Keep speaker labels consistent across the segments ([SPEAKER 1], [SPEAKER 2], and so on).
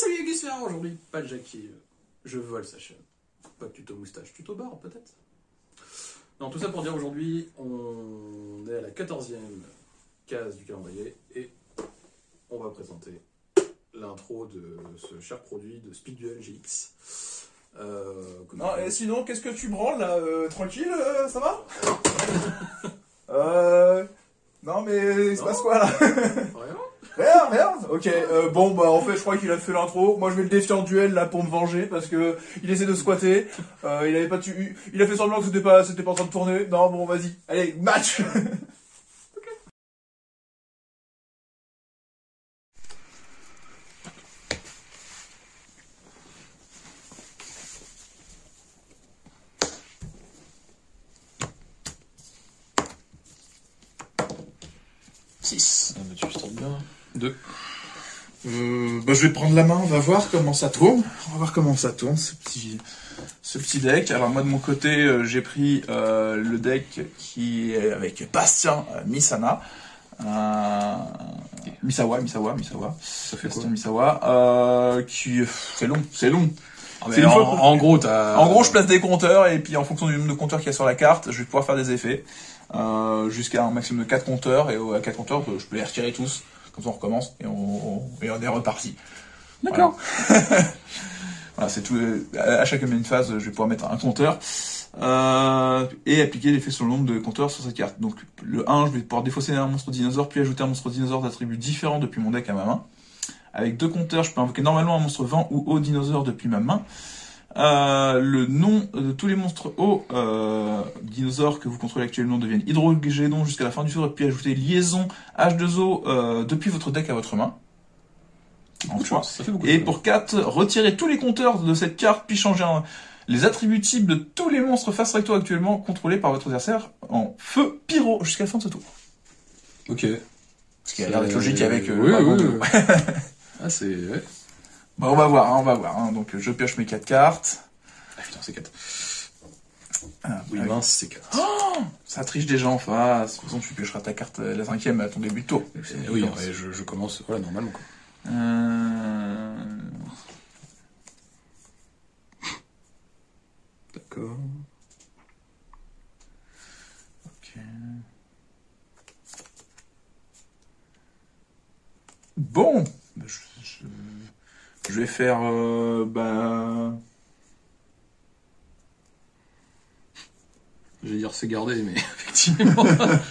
[SPEAKER 1] salut les Gusfers, aujourd'hui, pas de Jackie, je vole sa chaîne. Pas de tuto moustache, tuto barbe peut-être. Non, tout ça pour dire aujourd'hui, on est à la 14e case du calendrier et on va présenter l'intro de ce cher produit de Speedduel GX.
[SPEAKER 2] Non, et sinon, qu'est-ce que tu branles là tranquille, ça va Non, mais il se passe quoi là
[SPEAKER 1] Rien.
[SPEAKER 2] Rien. Ok, bon, bah en fait, je crois qu'il a fait l'intro. Moi, je vais le défier en duel là pour me venger parce que il essaie de squatter. Il avait pas il a fait semblant que c'était pas en train de tourner. Non, bon, vas-y. Allez, match.
[SPEAKER 3] Ah bah tu startes bien. 2.
[SPEAKER 2] Bah, je vais prendre la main, on va voir comment ça tourne. Ce petit deck. Alors moi de mon côté, j'ai pris le deck qui est avec Bastien Misana. Misawa.
[SPEAKER 3] Ça fait
[SPEAKER 2] Bastien
[SPEAKER 3] quoi?
[SPEAKER 2] Misawa. C'est long.
[SPEAKER 3] Ah, mais en gros, t'as...
[SPEAKER 2] En gros, je place des compteurs et puis en fonction du nombre de compteurs qu'il y a sur la carte, je vais pouvoir faire des effets. Jusqu'à un maximum de 4 compteurs, et à 4 compteurs, je peux les retirer tous. Comme ça, on recommence et on est reparti.
[SPEAKER 3] D'accord.
[SPEAKER 2] Voilà, voilà, c'est tout. À chaque main phase, je vais pouvoir mettre un compteur et appliquer l'effet sur le nombre de compteurs sur cette carte. Donc, le 1, je vais pouvoir défausser un monstre dinosaure, puis ajouter un monstre dinosaure d'attribut différent depuis mon deck à ma main. Avec 2 compteurs, je peux invoquer normalement un monstre vent ou eau dinosaure depuis ma main. Le nom de tous les monstres eau dinosaures que vous contrôlez actuellement deviennent hydrogénons jusqu'à la fin du tour, puis ajouter liaison H2O depuis votre deck à votre main.
[SPEAKER 3] Ça fait beaucoup.
[SPEAKER 2] Et pour 4, retirez tous les compteurs de cette carte, puis changer les attributs types de tous les monstres face recto actuellement contrôlés par votre adversaire en feu pyro jusqu'à la fin de ce tour.
[SPEAKER 3] Ok.
[SPEAKER 2] Ce qui a l'air d'être logique avec...
[SPEAKER 3] oui. Ah, c'est... Ouais.
[SPEAKER 2] Bah, on va voir. Hein. Donc, je pioche mes 4 cartes.
[SPEAKER 3] Ah putain, c'est 4.
[SPEAKER 2] Ah,
[SPEAKER 3] Oui, mince, c'est 4.
[SPEAKER 2] Oh, ça triche déjà en face. De toute façon, tu piocheras ta carte, la 5e, à ton début de tour.
[SPEAKER 3] Oui, ouais, je commence, voilà, normalement, quoi.
[SPEAKER 2] D'accord. Ok. Bon, bah, je vais faire,
[SPEAKER 3] Je vais dire c'est gardé, mais effectivement,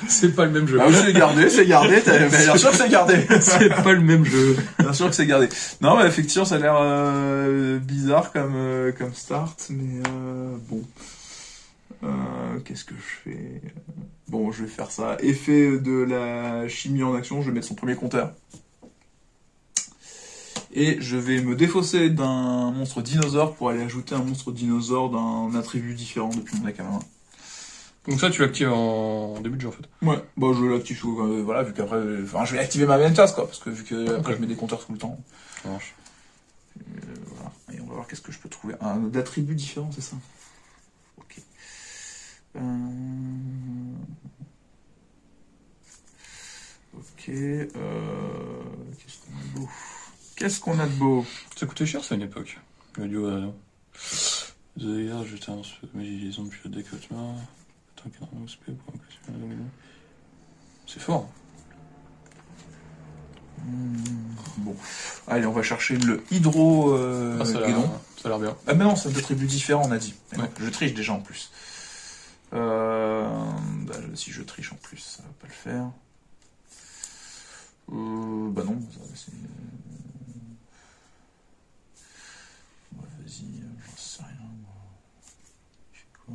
[SPEAKER 3] c'est pas le même jeu.
[SPEAKER 2] Ah oui, c'est gardé, bien sûr que c'est gardé.
[SPEAKER 3] C'est pas le même jeu.
[SPEAKER 2] Bien sûr que c'est gardé. Non, mais effectivement, ça a l'air bizarre comme start, mais bon. Qu'est-ce que je fais? Bon, je vais faire ça. Effet de la chimie en action, je vais mettre son premier compteur. Et je vais me défausser d'un monstre dinosaure pour aller ajouter un monstre dinosaure d'un attribut différent depuis mon deck à ma main.
[SPEAKER 3] Donc ça, tu l'actives en début de jeu, en fait.
[SPEAKER 2] Ouais, bah je l'active, voilà, vu qu'après, enfin, je vais activer ma main phase, quoi, parce que vu que après je mets des compteurs tout le temps.
[SPEAKER 3] Ça marche.
[SPEAKER 2] Voilà, et on va voir qu'est-ce que je peux trouver. D'attributs différents, c'est ça? Ok. Ok, qu'est-ce qu'on a de beau?
[SPEAKER 3] Ça coûtait cher, ça, à une époque. Le duo, d'ailleurs, j'étais un peu, mais ils ont pu le deck avec moi. Attends, qu'il y a un OSP pour un... C'est fort.
[SPEAKER 2] Bon, allez, on va chercher le hydro
[SPEAKER 3] Ça a l'air bien.
[SPEAKER 2] Ah mais non, c'est d'attributs différents, on a dit. Mais
[SPEAKER 3] Ouais.
[SPEAKER 2] non, je triche déjà en plus. Si je triche en plus, ça va pas le faire. Bah non, c'est... Ouais, vas-y, j'en sais rien. Je fais quoi?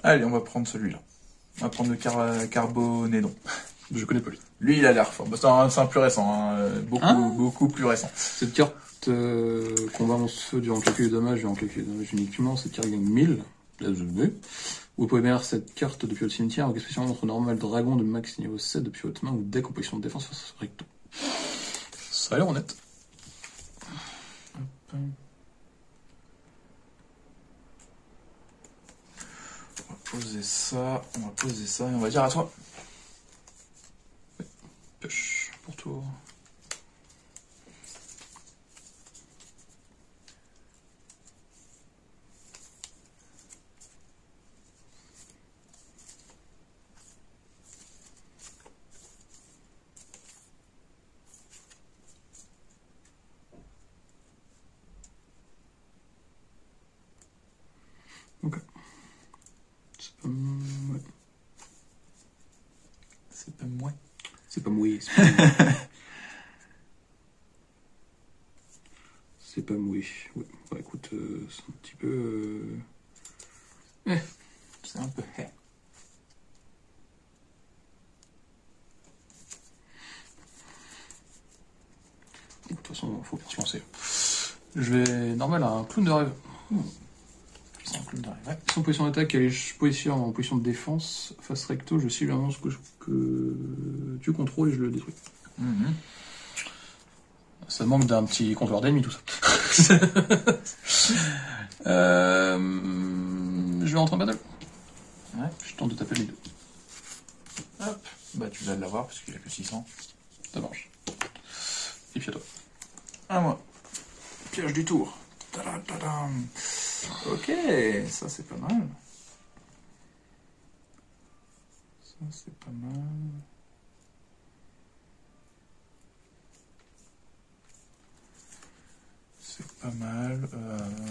[SPEAKER 2] Allez, on va prendre celui-là. On va prendre le carbonédon.
[SPEAKER 3] Je connais pas lui.
[SPEAKER 2] Lui, il a l'air fort. Bah, c'est un plus récent, hein. Beaucoup plus récent.
[SPEAKER 3] Cette carte combat monstre feu durant calcul de dommages et en calcul de dommages uniquement, cette carte gagne 1000. Là, je l'ai. Vous pouvez mettre cette carte depuis votre cimetière, avec spécialement monstre normal dragon de max niveau 7 depuis votre main ou deck en position de défense face recto. Ça a l'air honnête.
[SPEAKER 2] poser ça, et on va dire à toi.
[SPEAKER 3] Pioche pour tour. Ok. Ouais.
[SPEAKER 2] C'est pas moi.
[SPEAKER 3] C'est pas mouillé. C'est pas mouillé. C'est pas mouillé. Ouais. Bah écoute, c'est un petit peu...
[SPEAKER 2] C'est un peu...
[SPEAKER 3] De toute façon, faut bien se lancer. Je vais normal à un clown de rêve.
[SPEAKER 2] C'est un clown de rêve. Ouais.
[SPEAKER 3] Sans position d'attaque, elle est position en position de défense. Face recto, je cible un monstre que tu contrôles et je le détruis.
[SPEAKER 2] Mhm.
[SPEAKER 3] Ça manque d'un petit comptoir d'ennemis, tout ça. Je vais rentrer en battle.
[SPEAKER 2] Ouais.
[SPEAKER 3] Je tente de taper les deux.
[SPEAKER 2] Hop. Bah tu vas l'avoir parce qu'il a que 600.
[SPEAKER 3] Ça marche. Et puis à toi.
[SPEAKER 2] À moi. Piège du tour. Tadam, tadam. Ok, ça c'est pas mal. Ça c'est pas mal. C'est pas mal.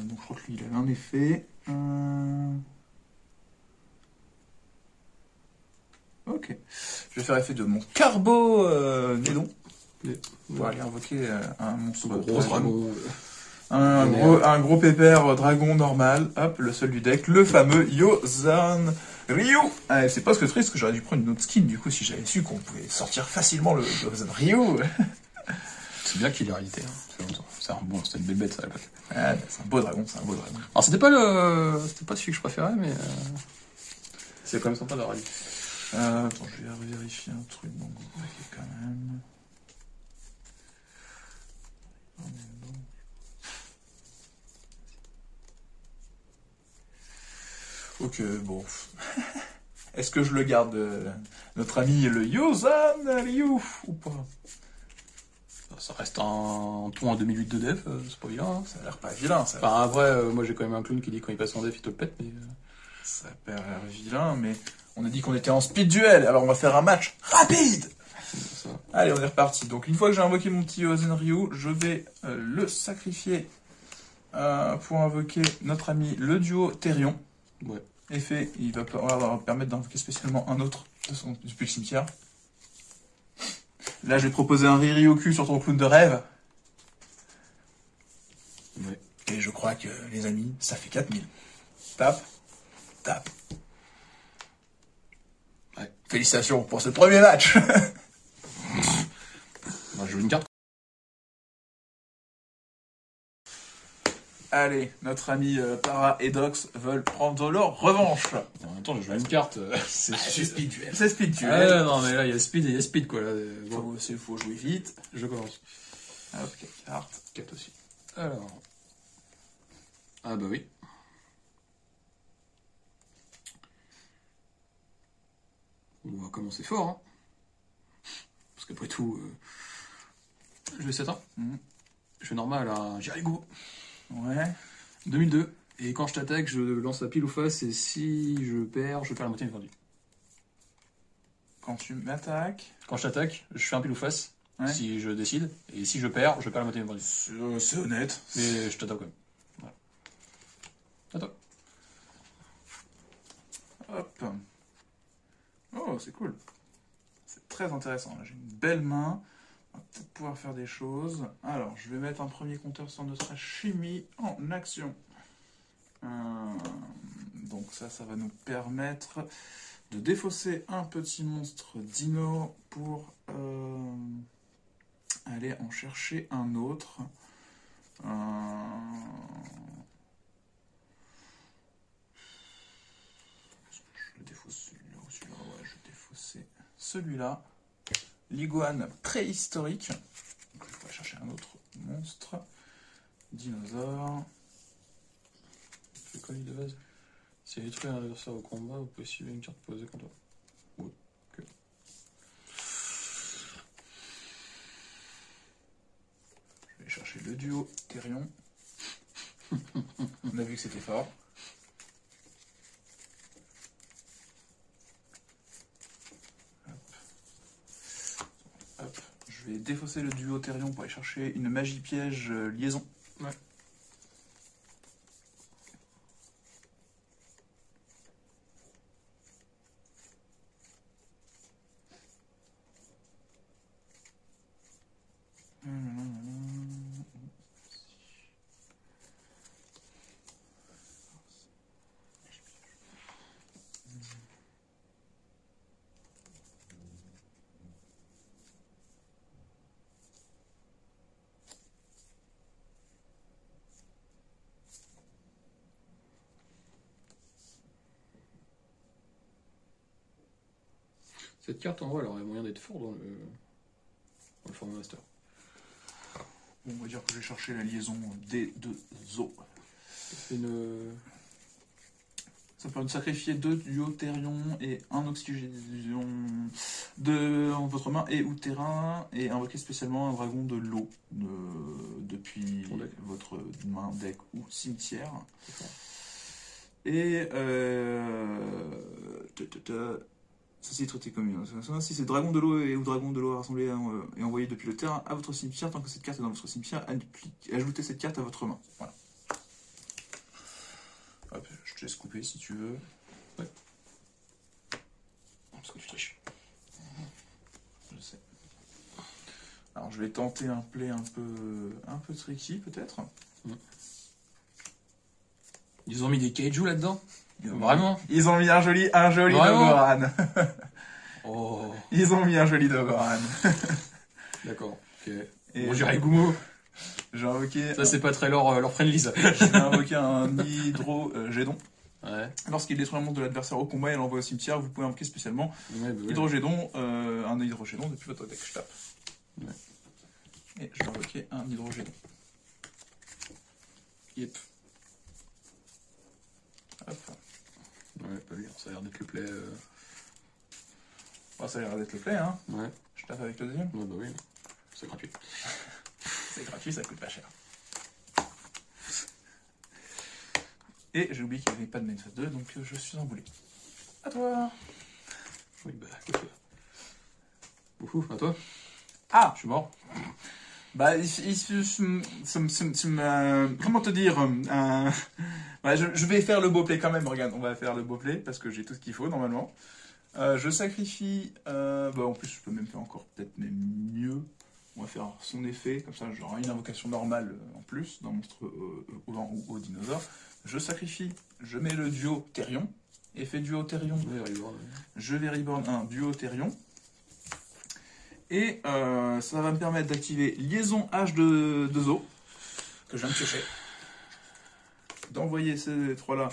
[SPEAKER 2] Donc je crois que lui il a un effet. Ok. Je vais faire effet de mon Carbo Nédon. Pour aller invoquer un monstre
[SPEAKER 3] Gros dragon.
[SPEAKER 2] Un gros pépère dragon normal. Hop, le seul du deck. Le fameux Yozan Ryu. Ah, c'est pas ce que triste, parce que j'aurais dû prendre une autre skin, du coup, si j'avais su qu'on pouvait sortir facilement le Yozan Ryu.
[SPEAKER 3] C'est bien qu'il est réalité. Hein. C'était une belle bête, ça, à l'époque.
[SPEAKER 2] Ah, c'est un beau dragon, c'est un beau dragon.
[SPEAKER 3] Alors, c'était pas celui que je préférais, mais c'est quand même sympa d'avoir dit.
[SPEAKER 2] Attends, je vais vérifier un truc dans mon paquet quand même. Ok, bon. Est-ce que je le garde, notre ami le Yozan Ryu, ou pas?
[SPEAKER 3] Ça reste un ton à 2008 de def, c'est pas vilain. Hein.
[SPEAKER 2] Ça a l'air pas vilain, ça.
[SPEAKER 3] Enfin, après, moi j'ai quand même un clown qui dit quand il passe en def, il te le pète, mais...
[SPEAKER 2] Ça a l'air vilain, mais on a dit qu'on était en speed duel, alors on va faire un match rapide.
[SPEAKER 3] Ça.
[SPEAKER 2] Allez, on est reparti. Donc une fois que j'ai invoqué mon petit Yozan Ryu, je vais le sacrifier pour invoquer notre ami le duo Therion.
[SPEAKER 3] Ouais.
[SPEAKER 2] Effet, il va permettre d'invoquer spécialement un autre depuis le cimetière. Là, je vais te proposer un Riryoku sur ton clown de rêve.
[SPEAKER 3] Ouais.
[SPEAKER 2] Et je crois que, les amis, ça fait 4000. Tape. Tape.
[SPEAKER 3] Ouais.
[SPEAKER 2] Félicitations pour ce premier match.
[SPEAKER 3] On va jouer une carte.
[SPEAKER 2] Allez, notre ami Para et Dox veulent prendre leur revanche.
[SPEAKER 3] En même temps, je joue une carte.
[SPEAKER 2] C'est speed duel. C'est speed duel.
[SPEAKER 3] Ah, non, mais là, il y a speed et il y a speed, quoi. Là. Bon,
[SPEAKER 2] Faut jouer vite.
[SPEAKER 3] je commence.
[SPEAKER 2] Hop, 4 cartes.
[SPEAKER 3] 4 aussi. Alors... Ah bah oui. On va commencer fort, hein. Parce qu'après tout... Je vais 7 ans. Je fais normal à Jerigo.
[SPEAKER 2] Ouais.
[SPEAKER 3] 2002. Et quand je t'attaque, je lance la pile ou face, et si je perds la moitié de vendu.
[SPEAKER 2] Quand tu m'attaques...
[SPEAKER 3] Quand je t'attaque, je fais un pile ou face,
[SPEAKER 2] Ouais.
[SPEAKER 3] si je décide, et si je perds la moitié de vendu.
[SPEAKER 2] C'est honnête.
[SPEAKER 3] Mais je t'attaque quand même. Voilà. Attends.
[SPEAKER 2] Hop. Oh, c'est cool. C'est très intéressant. Là, j'ai une belle main. On va peut-être pouvoir faire des choses. Alors, je vais mettre un premier compteur sur notre chimie en action. Donc ça va nous permettre de défausser un petit monstre dino pour aller en chercher un autre. Je défausse celui-là ou celui-là. Ouais, je vais défausser celui-là. L'iguane préhistorique. Donc, je vais chercher un autre monstre. Dinosaure. C'est quoi lui de base?
[SPEAKER 3] Si elle détruit un adversaire au combat, vous pouvez suivre une carte posée contre toi. Ouais, ok.
[SPEAKER 2] Je vais chercher le duo Therion. On a vu que c'était fort. Hop. Je vais défausser le duo Therion pour aller chercher une magie piège liaison.
[SPEAKER 3] Ouais. Cette carte, en vrai, elle aurait moyen d'être forte dans le format master.
[SPEAKER 2] Bon, on va dire que je vais chercher la liaison des deux os.
[SPEAKER 3] C'est une...
[SPEAKER 2] Ça permet de sacrifier 2 duos Therion et un oxygénon de votre main et ou terrain et invoquer spécialement un dragon de l'eau depuis votre main, deck ou cimetière. Et ceci est traité comme si c'est dragon de l'eau ou dragon de l'eau rassemblé et envoyé depuis le terrain à votre cimetière, tant que cette carte est dans votre cimetière, ajoutez cette carte à votre main. Voilà. Hop, je te laisse couper si tu veux.
[SPEAKER 3] Ouais.
[SPEAKER 2] Parce que tu triches. Je sais. Alors je vais tenter un play un peu tricky peut-être.
[SPEAKER 3] Ils ont mis des kaiju là-dedans. Vraiment.
[SPEAKER 2] Ils ont mis un joli Dogoran.
[SPEAKER 3] Oh.
[SPEAKER 2] Ils ont mis un joli Dogoran.
[SPEAKER 3] D'accord. Ok.
[SPEAKER 2] Et
[SPEAKER 3] Bon, j'irai Gumo.
[SPEAKER 2] J'ai invoqué.
[SPEAKER 3] Ça, c'est pas très leur friendly, ça.
[SPEAKER 2] J'ai invoqué un Hydrogédon.
[SPEAKER 3] Ouais.
[SPEAKER 2] Lorsqu'il détruit un monstre de l'adversaire au combat et l'envoie au cimetière, vous pouvez invoquer spécialement Hydrogédon, un Hydrogédon depuis votre deck. Je tape.
[SPEAKER 3] Ouais.
[SPEAKER 2] Et je vais invoquer un Hydrogédon.
[SPEAKER 3] Yep.
[SPEAKER 2] Hop.
[SPEAKER 3] Ouais, pas bien. Ça a l'air d'être le play.
[SPEAKER 2] Oh, ça a l'air d'être le play, hein.
[SPEAKER 3] Ouais.
[SPEAKER 2] Je tape avec le deuxième.
[SPEAKER 3] Ouais, bah oui. C'est gratuit.
[SPEAKER 2] C'est gratuit, ça coûte pas cher. Et j'ai oublié qu'il n'y avait pas de main phase 2, donc je suis emboulé. À toi.
[SPEAKER 3] Oui, bah, écoute. Ouhou, à toi.
[SPEAKER 2] Ah,
[SPEAKER 3] Je suis mort.
[SPEAKER 2] bah, comment te dire ouais, je vais faire le beau play quand même, regarde, on va faire le beau play, parce que j'ai tout ce qu'il faut, normalement. Je sacrifie, bah, en plus, je peux même faire encore peut-être même mieux. On va faire son effet, comme ça j'aurai une invocation normale en plus, d'un monstre ou au dinosaure. Je sacrifie, je mets le duo Therion, effet duo Therion, je vais reborn un duo Therion, et ça va me permettre d'activer liaison H de Zo, que je viens de piocher, d'envoyer ces trois-là,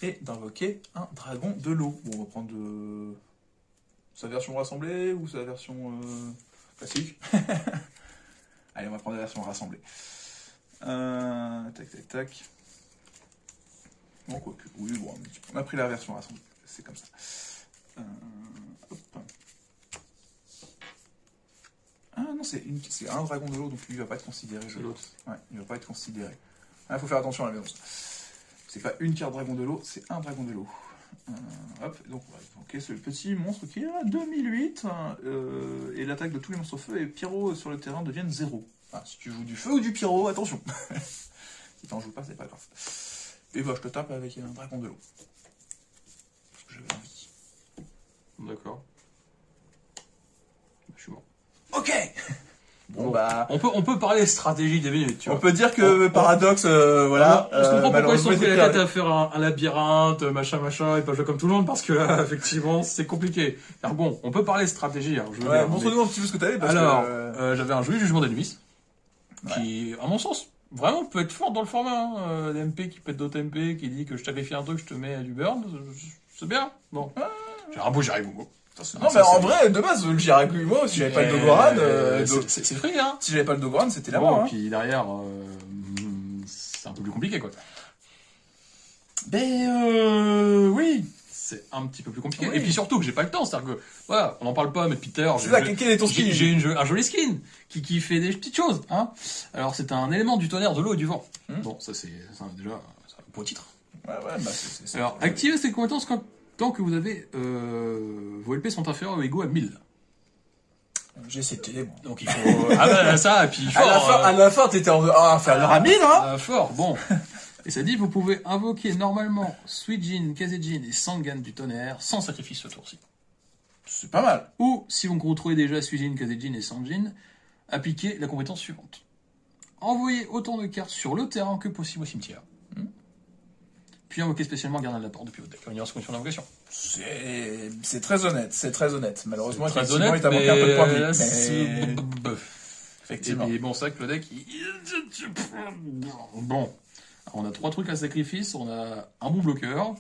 [SPEAKER 2] et d'invoquer un dragon de l'eau. Bon, on va prendre sa version rassemblée ou sa version classique. Allez, on va prendre la version rassemblée. Tac, tac, tac. Bon, quoique, oui, bon, on a pris la version rassemblée, c'est comme ça. Hop. Ah non, c'est un dragon de l'eau, donc lui, il va pas être considéré.
[SPEAKER 3] L'autre.
[SPEAKER 2] Ouais, il va pas être considéré. Il faut faire attention à la maison. C'est pas une carte dragon de l'eau, c'est un dragon de l'eau. Hop, donc on va évoquer ce petit monstre qui est à 2008, et l'attaque de tous les monstres feu et pyro sur le terrain deviennent 0. Ah, si tu joues du feu ou du pyro, attention. Si t'en joues pas, c'est pas grave. Et bah je te tape avec un dragon de l'eau. Parce que j'avais envie.
[SPEAKER 3] D'accord. Je suis mort.
[SPEAKER 2] Ok. Bon bah...
[SPEAKER 3] On peut parler stratégie des minutes, tu vois.
[SPEAKER 2] On peut dire que paradoxe, voilà.
[SPEAKER 3] On se comprend pourquoi ils sont pris la
[SPEAKER 2] malheureusement,
[SPEAKER 3] tête à faire un labyrinthe, machin, et pas jouer comme tout le monde, parce que là, effectivement, c'est compliqué. Alors bon, on peut parler stratégie, hein, je veux
[SPEAKER 2] ouais,
[SPEAKER 3] dire,
[SPEAKER 2] montre-nous un petit peu ce que t'avais, parce
[SPEAKER 3] alors,
[SPEAKER 2] que...
[SPEAKER 3] j'avais un joli jugement d'ennemis, qui, à mon sens, vraiment peut être fort dans le format, hein. MP qui pète d'autres MP, qui dit que je sacrifie un truc, je te mets du burn, c'est bien. Bon. J'ai un beau Jaribumo.
[SPEAKER 2] Non, mais en vrai, de base, le Jirakumo, si j'avais pas le Dogoran,
[SPEAKER 3] c'est free, hein.
[SPEAKER 2] si j'avais pas le Dogoran, c'était la
[SPEAKER 3] Bon,
[SPEAKER 2] mort.
[SPEAKER 3] et puis derrière, c'est un peu plus compliqué, quoi.
[SPEAKER 2] Oui.
[SPEAKER 3] C'est un petit peu plus compliqué.
[SPEAKER 2] Oui.
[SPEAKER 3] Et puis surtout que j'ai pas le temps, c'est-à-dire que, voilà, on n'en parle pas, mais depuis tout à l'heure,
[SPEAKER 2] C'est ça, quel est ton skin?
[SPEAKER 3] j'ai un joli skin qui fait des petites choses, hein. Alors c'est un élément du tonnerre, de l'eau et du vent. Bon, ça c'est déjà c'est un beau titre.
[SPEAKER 2] Ouais, bah c'est.
[SPEAKER 3] Alors, activez ces compétences tant que vous avez vos LP sont inférieurs ou égaux à 1000.
[SPEAKER 2] J'ai cité, moi.
[SPEAKER 3] Donc il faut ça et puis fort.
[SPEAKER 2] À la fin, t'étais inférieur à 1000, hein.
[SPEAKER 3] Fort, bon. Et ça dit, vous pouvez invoquer normalement Suijin, Kazejin et Sangan du tonnerre sans sacrifice ce tour-ci.
[SPEAKER 2] C'est pas mal.
[SPEAKER 3] Ou, si vous contrôlez déjà Suijin, Kazejin et Sanjin, appliquez la compétence suivante. Envoyez autant de cartes sur le terrain que possible au cimetière. Puis invoquez spécialement Gardien de la Porte depuis votre deck. On ira sur condition d'invocation.
[SPEAKER 2] C'est très honnête. Malheureusement,
[SPEAKER 3] Très
[SPEAKER 2] effectivement,
[SPEAKER 3] honnête,
[SPEAKER 2] il t'a manqué un peu de points de vie.
[SPEAKER 3] c'est-
[SPEAKER 2] Mais... Effectivement.
[SPEAKER 3] Et bon, c'est vrai que le deck, bon. Alors, on a 3 trucs à sacrifice, on a un bon bloqueur,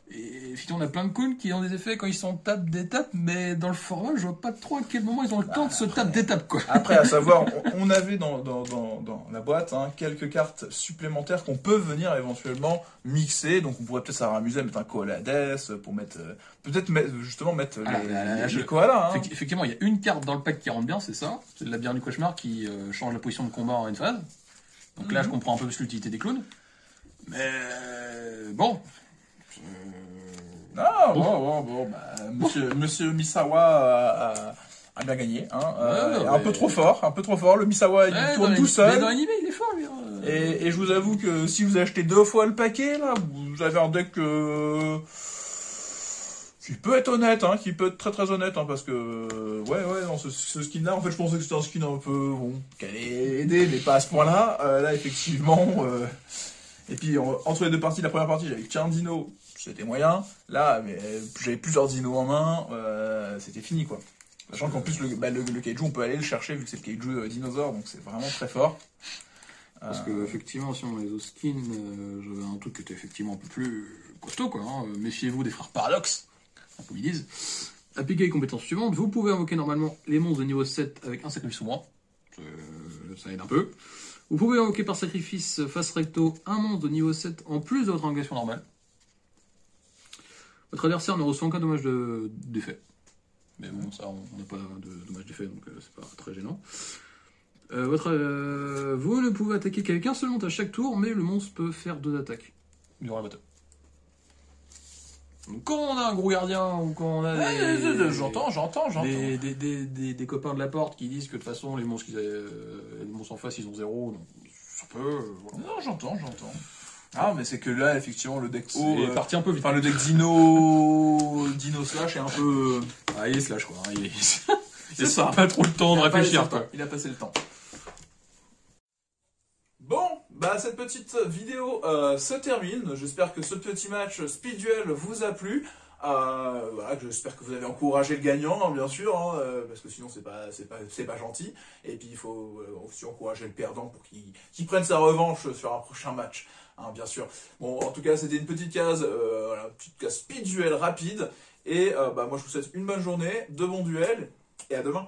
[SPEAKER 3] et effectivement on a plein de cools qui ont des effets quand ils sont tape d'étape, mais dans le format je vois pas trop à quel moment ils ont le temps de se tape d'étape, quoi.
[SPEAKER 2] Après, à savoir, on avait dans la boîte quelques cartes supplémentaires qu'on peut venir éventuellement mixer, donc on pourrait peut-être s'amuser à mettre un Koalades, pour mettre, justement mettre les koalas. Hein.
[SPEAKER 3] Effectivement, il y a une carte dans le pack qui rentre bien, c'est ça, c'est le labyrinthe du cauchemar qui change la position de combat en une phase. Donc là, je comprends un peu plus l'utilité des clowns. Mais bon.
[SPEAKER 2] Bon, Monsieur Misawa a bien gagné. Un peu trop fort. Le Misawa, il tourne tout seul.
[SPEAKER 3] Mais dans l'anime, il est fort, lui.
[SPEAKER 2] Et je vous avoue que si vous achetez 2 fois le paquet, là, vous avez un deck qui peut être honnête, qui peut être très très honnête, parce que non, ce skin-là, en fait, je pensais que c'était un skin un peu qui allait aider, mais pas à ce point-là. Là, effectivement, et puis entre les deux parties, la première partie, j'avais qu'un dino, c'était moyen. Là, mais j'avais plusieurs dinos en main, c'était fini, quoi. Sachant qu'en plus, le kaiju, on peut aller le chercher vu que c'est le kaiju dinosaure, donc c'est vraiment très fort.
[SPEAKER 3] Parce que effectivement, si on les autres skins, j'avais un truc qui était effectivement un peu plus costaud, quoi. Méfiez-vous des frères Paradox. Comme ils disent. Appliquez les compétences suivantes. Vous pouvez invoquer normalement les monstres de niveau 7 avec un sacrifice ou moins. Ça aide un peu. Vous pouvez invoquer par sacrifice face recto un monstre de niveau 7 en plus de votre invocation normale. Votre adversaire ne reçoit aucun dommage d'effet. Mais bon, ça, on n'a pas de dommage d'effet, donc c'est pas très gênant. Vous ne pouvez attaquer qu'avec un seul monstre à chaque tour, mais le monstre peut faire 2 attaques durant la bataille. Donc, quand on a un gros gardien ou quand on a
[SPEAKER 2] J'entends.
[SPEAKER 3] des copains de la porte qui disent que de toute façon les monstres en face ils ont 0, donc ça peut. Voilà.
[SPEAKER 2] Non, j'entends. Mais c'est que là, effectivement, le deck
[SPEAKER 3] est parti un peu vite.
[SPEAKER 2] Enfin, le deck Dino Slash est un peu.
[SPEAKER 3] Il est slash quoi.
[SPEAKER 2] C'est ça.
[SPEAKER 3] Pas trop le temps de réfléchir quoi.
[SPEAKER 2] Il a passé le temps. Bon, cette petite vidéo se termine. J'espère que ce petit match Speed Duel vous a plu. J'espère que vous avez encouragé le gagnant, bien sûr, parce que sinon c'est pas gentil. Et puis il faut aussi encourager le perdant pour qu'il prenne sa revanche sur un prochain match, bien sûr. Bon, en tout cas, c'était une petite case, petite case Speed Duel rapide. Et moi, je vous souhaite une bonne journée, de bons duels, et à demain.